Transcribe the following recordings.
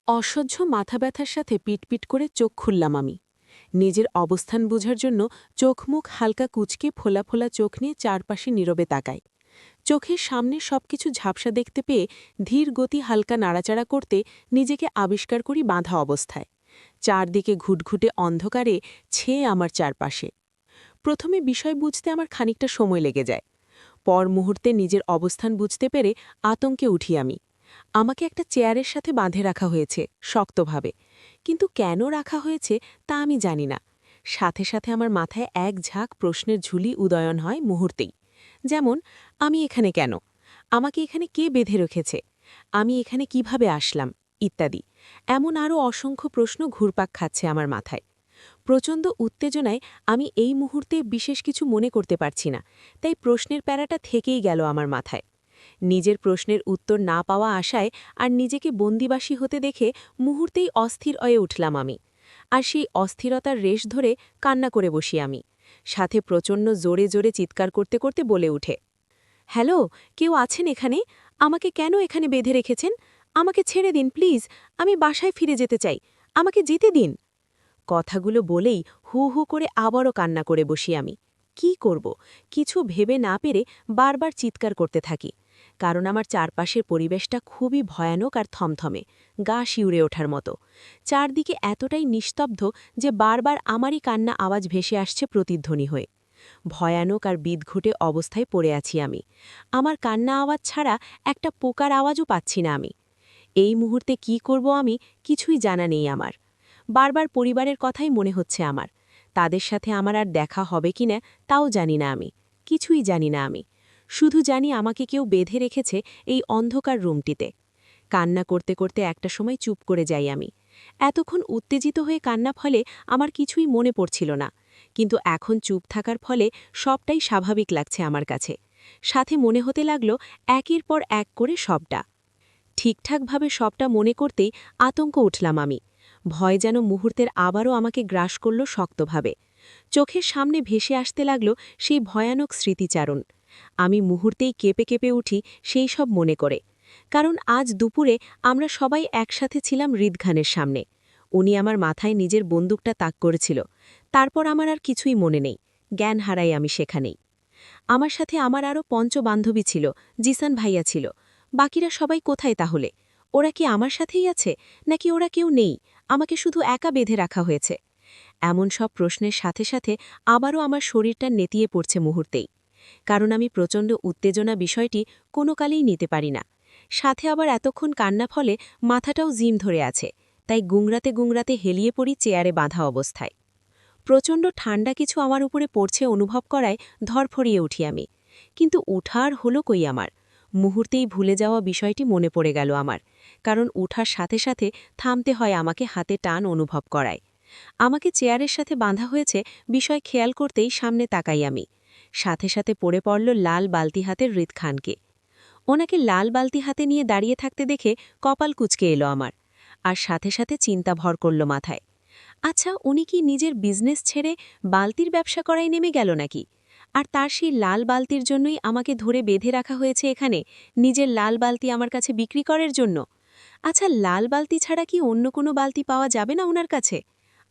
অসহ্য মাথা ব্যথার সাথে পিটপিট করে চোখ খুললাম আমি। নিজের অবস্থান বোঝার জন্য চোখ মুখ হালকা কুঁচকে ফোলা ফোলা চোখ নিয়ে চারপাশে নীরবে তাকাই। চোখের সামনে সবকিছু ঝাপসা দেখতে পেয়ে ধীর গতি হালকা নাড়াচাড়া করতে নিজেকে আবিষ্কার করি বাঁধা অবস্থায়। চারদিকে ঘুটঘুটে অন্ধকারে ছেয়ে আমার চারপাশে। প্রথমে বিষয় বুঝতে আমার খানিকটা সময় লেগে যায়। পর মুহূর্তে নিজের অবস্থান বুঝতে পেরে আতঙ্কে উঠি আমি। আমাকে একটা চেয়ারের সাথে বাঁধে রাখা হয়েছে শক্তভাবে, কিন্তু কেন রাখা হয়েছে তা আমি জানি না। সাথে সাথে আমার মাথায় এক ঝাঁক প্রশ্নের ঝুলি উদয়ন হয় মুহূর্তেই। যেমন, আমি এখানে কেন, আমাকে এখানে কে বেঁধে রেখেছে, আমি এখানে কিভাবে আসলাম, ইত্যাদি। এমন আরও অসংখ্য প্রশ্ন ঘুরপাক খাচ্ছে আমার মাথায়। প্রচণ্ড উত্তেজনায় আমি এই মুহূর্তে বিশেষ কিছু মনে করতে পারছি না, তাই প্রশ্নের প্যারাটা থেকেই গেল আমার মাথায়। নিজের প্রশ্নের উত্তর না পাওয়া আশায় আর নিজেকে বন্দিবাসী হতে দেখে মুহূর্তেই অস্থির হয়ে উঠলাম আমি। আর সেই অস্থিরতার রেশ ধরে কান্না করে বসি আমি। সাথে প্রচণ্ড জোরে জোরে চিৎকার করতে করতে বলে উঠে, হ্যালো, কেউ আছেন এখানে? আমাকে কেন এখানে বেঁধে রেখেছেন? আমাকে ছেড়ে দিন প্লিজ, আমি বাসায় ফিরে যেতে চাই, আমাকে যেতে দিন। কথাগুলো বলেই হু হু করে আবারও কান্না করে বসি আমি। কি করব, কিছু ভেবে না পেরে বারবার চিৎকার করতে থাকি। কারণ আমার চারপাশের পরিবেশটা খুবই ভয়ানক আর থমথমে, গা শিউরে ওঠার মতো। চারদিকে এতটাই নিস্তব্ধ যে বারবার আমারই কান্না আওয়াজ ভেসে আসছে প্রতিধ্বনি হয়ে। ভয়ানক আর বিদঘুটে অবস্থায় পড়ে আছি আমি। আমার কান্না আওয়াজ ছাড়া একটা পোকার আওয়াজও পাচ্ছি না আমি। এই মুহূর্তে কি করব আমি, কিছুই জানা নেই আমার। বারবার পরিবারের কথাই মনে হচ্ছে আমার। তাদের সাথে আমার আর দেখা হবে কিনা তাও জানি না আমি। কিছুই জানি না আমি। শুধু জানি আমাকে কেউ বেঁধে রেখেছে এই অন্ধকার রুমটিতে। কান্না করতে করতে একটা সময় চুপ করে যাই আমি। এতক্ষণ উত্তেজিত হয়ে কান্না ফলে আমার কিছুই মনে পড়ছিল না, কিন্তু এখন চুপ থাকার ফলে সবটাই স্বাভাবিক লাগছে আমার কাছে। সাথে মনে হতে লাগলো একের পর এক করে সবটা ঠিকঠাকভাবে সবটা মনে করতেই আতঙ্ক উঠলাম আমি। ভয় যেন মুহূর্তের আবারও আমাকে গ্রাস করল শক্তভাবে। চোখের সামনে ভেসে আসতে লাগল সেই ভয়ানক স্মৃতিচারণ। আমি মুহূর্তেই কেঁপে কেঁপে উঠি সেই সব মনে করে। কারণ আজ দুপুরে আমরা সবাই একসাথে ছিলাম হৃদখানের সামনে। উনি আমার মাথায় নিজের বন্দুকটা তাক করেছিল। তারপর আমার আর কিছুই মনে নেই, জ্ঞান হারাই আমি সেখানেই। আমার সাথে আমার আরও বান্ধবী ছিল, জিসান ভাইয়া ছিল। বাকিরা সবাই কোথায় তাহলে? ওরা কি আমার সাথেই আছে, নাকি ওরা কেউ নেই, আমাকে শুধু একা বেঁধে রাখা হয়েছে? এমন সব প্রশ্নের সাথে সাথে আবারও আমার শরীরটা নেতিয়ে পড়ছে মুহূর্তেই। কারণ আমি প্রচণ্ড উত্তেজনা বিষয়টি কোনো কালেই নিতে পারি না। সাথে আবার এতক্ষণ কান্না ফলে মাথাটাও জিম ধরে আছে, তাই গুংরাতে গুংরাতে হেলিয়ে পড়ি চেয়ারে বাঁধা অবস্থায়। প্রচণ্ড ঠান্ডা কিছু আমার উপরে পড়ছে অনুভব করায় ধরফরিয়ে উঠি আমি। কিন্তু উঠার হলো কই আমার? মুহূর্তেই ভুলে যাওয়া বিষয়টি মনে পড়ে গেল আমার। কারণ উঠার সাথে সাথে থামতে হয় আমাকে, হাতে টান অনুভব করায়। আমাকে চেয়ারের সাথে বাঁধা হয়েছে বিষয় খেয়াল করতেই সামনে তাকাই আমি। সাথে সাথে পড়ে পড়ল লাল বালতি হাতের হৃদ খানকে। ওনাকে লাল বালতি হাতে নিয়ে দাঁড়িয়ে থাকতে দেখে কপাল কুঁচকে এলো আমার। আর সাথে সাথে চিন্তা ভর করল মাথায়। আচ্ছা, উনি কি নিজের বিজনেস ছেড়ে বালতির ব্যবসা করাই নেমে গেল নাকি? আর তার সেই লাল বালতির জন্যই আমাকে ধরে বেঁধে রাখা হয়েছে এখানে, নিজের লাল বালতি আমার কাছে বিক্রি করার জন্য? আচ্ছা, লাল বালতি ছাড়া কি অন্য কোনো বালতি পাওয়া যাবে না ওনার কাছে?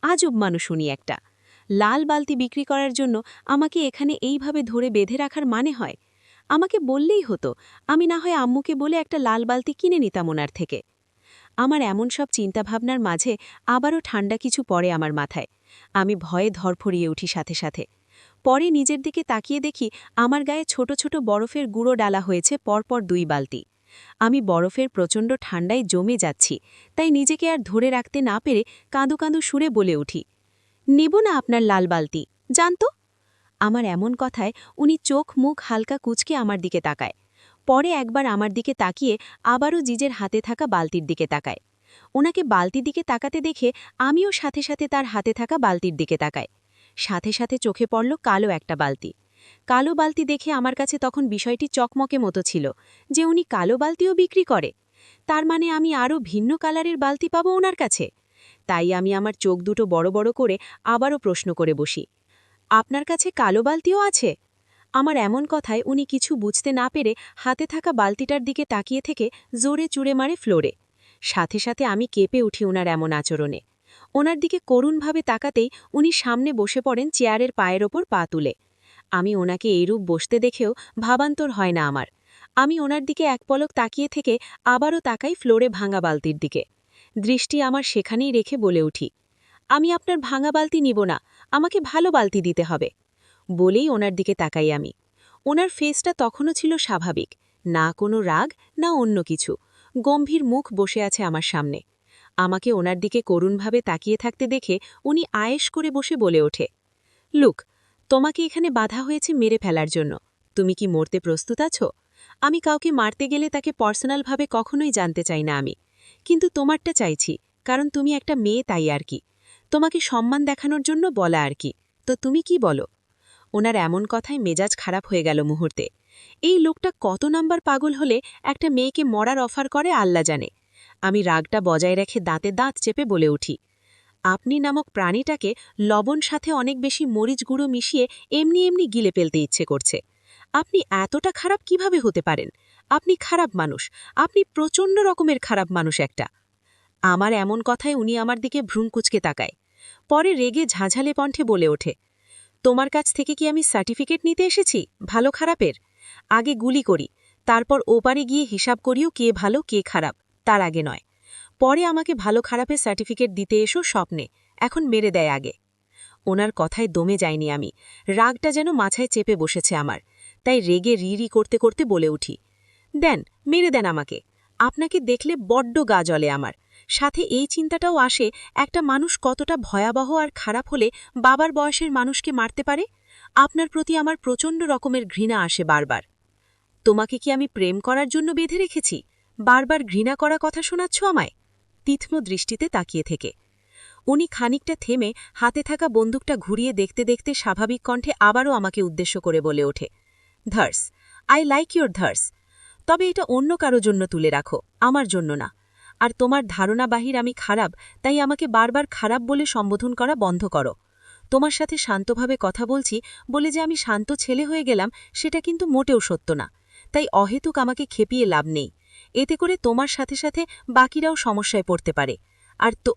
আজব মানুষ উনি একটা। লাল বালতি বিক্রি করার জন্য আমাকে এখানে এইভাবে ধরে বেঁধে রাখার মানে হয়? আমাকে বললেই হতো, আমি না হয় আম্মুকে বলে একটা লাল বালতি কিনে নিতাম ওনার থেকে। আমার এমন সব চিন্তাভাবনার মাঝে আবারও ঠান্ডা কিছু পড়ে আমার মাথায়। আমি ভয়ে ধরফরিয়ে উঠি সাথে সাথে। পরে নিজের দিকে তাকিয়ে দেখি আমার গায়ে ছোট ছোট বরফের গুঁড়ো ডালা হয়েছে পরপর 2 বালতি। আমি বরফের প্রচণ্ড ঠান্ডায় জমে যাচ্ছি, তাই নিজেকে আর ধরে রাখতে না পেরে কাঁদো কাঁদো সুরে বলে উঠি, নেব না আপনার লাল বালতি, জানতো। আমার এমন কথায় উনি চোখ মুখ হালকা কুঁচকে আমার দিকে তাকায়। পরে একবার আমার দিকে তাকিয়ে আবারও জিজের হাতে থাকা বালতির দিকে তাকায়। ওনাকে বালতির দিকে তাকাতে দেখে আমিও সাথে সাথে তার হাতে থাকা বালতির দিকে তাকাই। সাথে সাথে চোখে পড়ল কালো একটা বালতি। কালো বালতি দেখে আমার কাছে তখন বিষয়টি চকমকে মতো ছিল যে উনি কালো বালতিও বিক্রি করে। তার মানে আমি আরও ভিন্ন কালারের বালতি পাবো ওনার কাছে। তাই আমি আমার চোখ দুটো বড় বড় করে আবারও প্রশ্ন করে বসি, আপনার কাছে কালো বালতিও আছে? আমার এমন কথায় উনি কিছু বুঝতে না পেরে হাতে থাকা বালতিটার দিকে তাকিয়ে থেকে জোরে চুড়ে মারে ফ্লোরে। সাথে সাথে আমি কেঁপে উঠি ওনার এমন আচরণে। ওনার দিকে করুণভাবে তাকাতেই উনি সামনে বসে পড়েন চেয়ারের পায়ের ওপর পা তুলে। আমি ওনাকে এইরূপ বসতে দেখেও ভাবান্তর হয় না আমার। আমি ওনার দিকে এক পলক তাকিয়ে থেকে আবারও তাকাই ফ্লোরে ভাঙা বালতির দিকে। দৃষ্টি আমার সেখানেই রেখে বলে উঠি, আমি আপনার ভাঙা বালতি নিব না, আমাকে ভালো বালতি দিতে হবে। বলেই ওনার দিকে তাকাই আমি। ওনার ফেসটা তখনও ছিল স্বাভাবিক, না কোনো রাগ না অন্য কিছু। গম্ভীর মুখ বসে আছে আমার সামনে। আমাকে ওনার দিকে করুণভাবে তাকিয়ে থাকতে দেখে উনি আয়েশ করে বসে বলে ওঠে, লুক, তোমাকে এখানে বাধা হয়েছে মেরে ফেলার জন্য। তুমি কি মরতে প্রস্তুত আছো? আমি কাউকে মারতে গেলে তাকে পার্সোনালভাবে কখনোই জানতে চাই না আমি, কিন্তু তোমারটা চাইছি, কারণ তুমি একটা মেয়ে তাই আর কি। তোমাকে সম্মান দেখানোর জন্য বলা আর কি। তো তুমি কি বলো? ওনার এমন কথায় মেজাজ খারাপ হয়ে গেল মুহূর্তে। এই লোকটা কত নাম্বার পাগল হলে একটা মেয়েকে মরার অফার করে আল্লাহ জানে। আমি রাগটা বজায় রেখে দাঁতে দাঁত চেপে বলে উঠি, আপনি নামক প্রাণীটাকে লবণ সাথে অনেক বেশি মরিচ গুঁড়ো মিশিয়ে এমনি এমনি গিলে ফেলতে ইচ্ছে করছে। আপনি এতটা খারাপ কিভাবে হতে পারেন? আপনি খারাপ মানুষ, আপনি প্রচণ্ড রকমের খারাপ মানুষ একটা। আমার এমন কথায় উনি আমার দিকে ভ্রূণ কুঁচকে তাকায়। পরে রেগে ঝাঁঝালে কণ্ঠে বলে ওঠে, তোমার কাছ থেকে কি আমি সার্টিফিকেট নিতে এসেছি ভালো খারাপের? আগে গুলি করি, তারপর ওপারে গিয়ে হিসাব করিও কে ভালো কে খারাপ, তার আগে নয়। পরে আমাকে ভালো খারাপের সার্টিফিকেট দিতে এসো স্বপ্নে, এখন মেরে দেয় আগে। ওনার কথায় দমে যায়নি আমি। রাগটা যেন মাথায় চেপে বসেছে আমার। তাই রেগে রি করতে করতে বলে উঠি, দেন, মেরে দেন আমাকে। আপনাকে দেখলে বড্ড গা জ্বলে আমার। সাথে এই চিন্তাটাও আসে, একটা মানুষ কতটা ভয়াবহ আর খারাপ হলে বাবার বয়সের মানুষকে মারতে পারে। আপনার প্রতি আমার প্রচণ্ড রকমের ঘৃণা আসে বারবার। তোমাকে কি আমি প্রেম করার জন্য বেঁধে রেখেছি? বারবার ঘৃণা করা কথা শোনাচ্ছ আমায়? তীক্ষ্ণ দৃষ্টিতে তাকিয়ে থেকে উনি খানিকটা থেমে হাতে থাকা বন্দুকটা ঘুরিয়ে দেখতে দেখতে স্বাভাবিক কণ্ঠে আবারও আমাকে উদ্দেশ্য করে বলে ওঠে, ধার্স, আই লাইক ইয়োর ধার্স। তবে এটা অন্য কারো জন্য তুলে রাখো, আমার জন্য না। আর তোমার ধারণা বাহির আমি খারাপ, তাই আমাকে বারবার খারাপ বলে সম্বোধন করা বন্ধ করো। তোমার সাথে শান্তভাবে কথা বলছি বলে যে আমি শান্ত ছেলে হয়ে গেলাম, সেটা কিন্তু মোটেও সত্য না। তাই অহেতুক আমাকে খেপিয়ে লাভ নেই। এতে করে তোমার সাথে সাথে বাকিরাও সমস্যায় পড়তে পারে। আর তো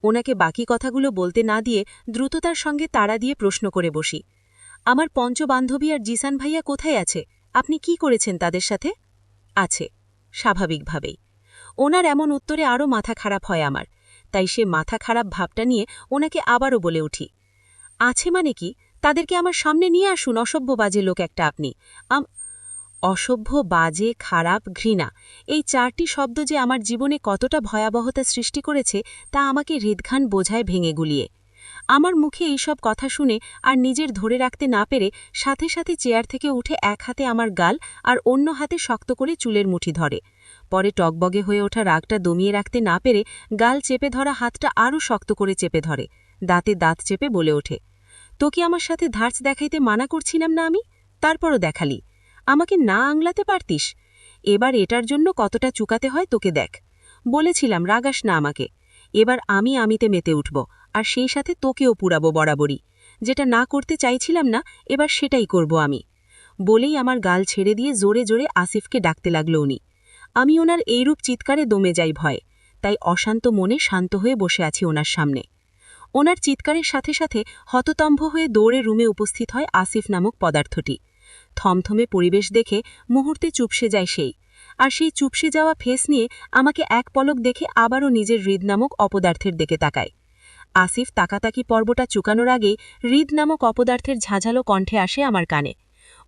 ওনাকে বাকি কথাগুলো বলতে না দিয়ে দ্রুততার সঙ্গে তাড়া দিয়ে প্রশ্ন করে বসি, আমার পঞ্চবান্ধবী আর জিসান ভাইয়া কোথায় আছে? আপনি কি করেছেন তাদের সাথে? আছে, স্বাভাবিকভাবেই। ওনার এমন উত্তরে আরও মাথা খারাপ হয় আমার। তাই সে মাথা খারাপ ভাবটা নিয়ে ওনাকে আবারও বলে উঠি, আছে মানে কি? তাদেরকে আমার সামনে নিয়ে আসুন, অসভ্য বাজে লোক একটা আপনি। অসভ্য, বাজে, খারাপ, ঘৃণা, এই চারটি শব্দ যে আমার জীবনে কতটা ভয়াবহতা সৃষ্টি করেছে তা আমাকে হৃদখান বোঝায় ভেঙে গুলিয়ে। আমার মুখে এইসব কথা শুনে আর নিজের ধরে রাখতে না পেরে সাথে সাথে চেয়ার থেকে উঠে এক হাতে আমার গাল আর অন্য হাতে শক্ত করে চুলের মুঠি ধরে। পরে টগবগে হয়ে ওঠা রাগটা দমিয়ে রাখতে না পেরে গাল চেপে ধরা হাতটা আরও শক্ত করে চেপে ধরে, দাঁতে দাঁত চেপে বলে ওঠে, তোকে আমার সাথে ধার্স দেখাইতে মানা করছিলাম না আমি? তারপরও দেখালি। আমাকে না আংলাতে পারতিস? এবার এটার জন্য কতটা চুকাতে হয় তোকে দেখ। বলেছিলাম রাগাস না আমাকে। এবার আমিতে মেতে উঠব, আর সেই সাথে তোকেও পুরাবো বরাবরই। যেটা না করতে চাইছিলাম না, এবার সেটাই করব আমি। বলেই আমার গাল ছেড়ে দিয়ে জোরে জোরে আসিফকে ডাকতে লাগল উনি। আমি ওনার এইরূপ চিৎকারে দমে যাই ভয়ে, তাই অশান্ত মনে শান্ত হয়ে বসে আছি ওনার সামনে। ওনার চিৎকারের সাথে সাথে হততম্ভ হয়ে দৌড়ে রুমে উপস্থিত হয় আসিফ নামক পদার্থটি। থমথমে পরিবেশ দেখে মুহূর্তে চুপসে যায় সেই, আর সেই চুপসে যাওয়া ফেস নিয়ে আমাকে এক পলক দেখে আবারও নিজের হৃদ নামক অপদার্থের দিকে তাকায়। আসিফ তাকাতাকি পর্বটা চুকানোর আগেই হৃদ নামক অপদার্থের ঝাঁঝালো কণ্ঠে আসে আমার কানে।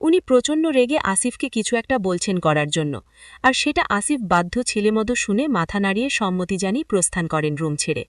উনি প্রচণ্ড রেগে আসিফকে কিছু একটা বলছেন করার জন্য, আর সেটা আসিফ বাধ্য ছেলেমতো শুনে মাথা নাড়িয়ে সম্মতি জানিয়ে প্রস্থান করেন রুম ছেড়ে।